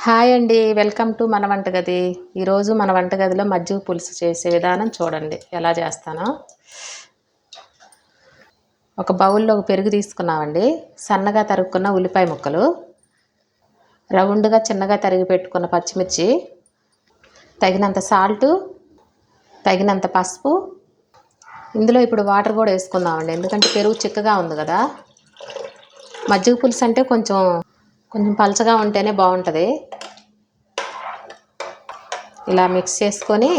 Hi అండి. Welcome to మన వంటగది. ఈరోజు మన వంటగదిలో మజ్జిగ పులుసు చేసే విధానం చూడండి ఎలా చేస్తానో. ఒక బౌల్లో పెరుగు తీసుకున్నామండి, సన్నగా తరుక్కున్న ఉల్లిపాయ ముక్కలు, రౌండ్గా చిన్నగా తరిగి పెట్టుకున్న పచ్చిమిర్చి, తగినంత సాల్టు, తగినంత పసుపు. ఇందులో ఇప్పుడు వాటర్ కూడా వేసుకుందామండి, ఎందుకంటే పెరుగు చిక్కగా ఉంది కదా. మజ్జిగ పులుసు అంటే కొంచెం పలచగా ఉంటేనే బాగుంటుంది. ఇలా మిక్స్ చేసుకొని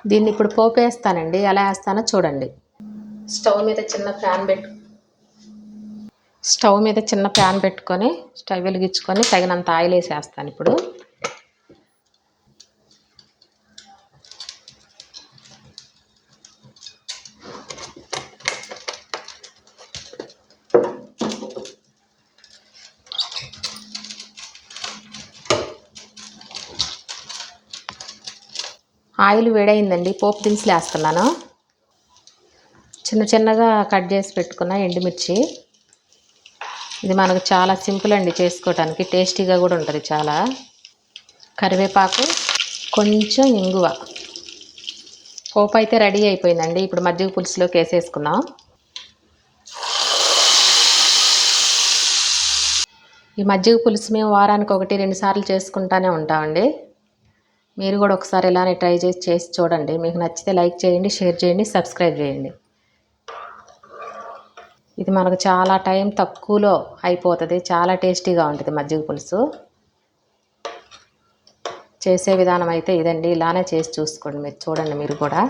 దీన్ని ఇప్పుడు పోపు వేస్తానండి. ఎలా వేస్తానో చూడండి. స్టవ్ మీద చిన్న ప్యాన్ పెట్టుకొని స్టవ్ వెలిగించుకొని తగినంత ఆయిల్ వేసేస్తాను. ఇప్పుడు ఆయిల్ వేడైందండి. పోపు దినుసులు వేస్తున్నాను. చిన్నగా కట్ చేసి పెట్టుకున్న ఎండుమిర్చి. ఇది మనకు చాలా సింపుల్ అండి చేసుకోవటానికి, టేస్టీగా కూడా ఉంటుంది చాలా. కరివేపాకు, కొంచెం ఇంగువ. పోపు అయితే రెడీ అయిపోయిందండి. ఇప్పుడు మజ్జిగ పులుసులోకి వేసేసుకున్నాం. ఈ మజ్జిగ పులుసు మేము వారానికి 1-2 సార్లు చేసుకుంటూనే ఉంటామండి. మీరు కూడా ఒకసారి ఇలానే ట్రై చేసి చూడండి. మీకు నచ్చితే లైక్ చేయండి, షేర్ చేయండి, సబ్స్క్రైబ్ చేయండి. ఇది మనకు చాలా టైం తక్కువలో అయిపోతుంది. చాలా టేస్టీగా ఉంటుంది మజ్జిగ పులుసు. చేసే విధానం అయితే ఇదండి. ఇలానే చేసి చూసుకోండి, మీరు చూడండి మీరు కూడా.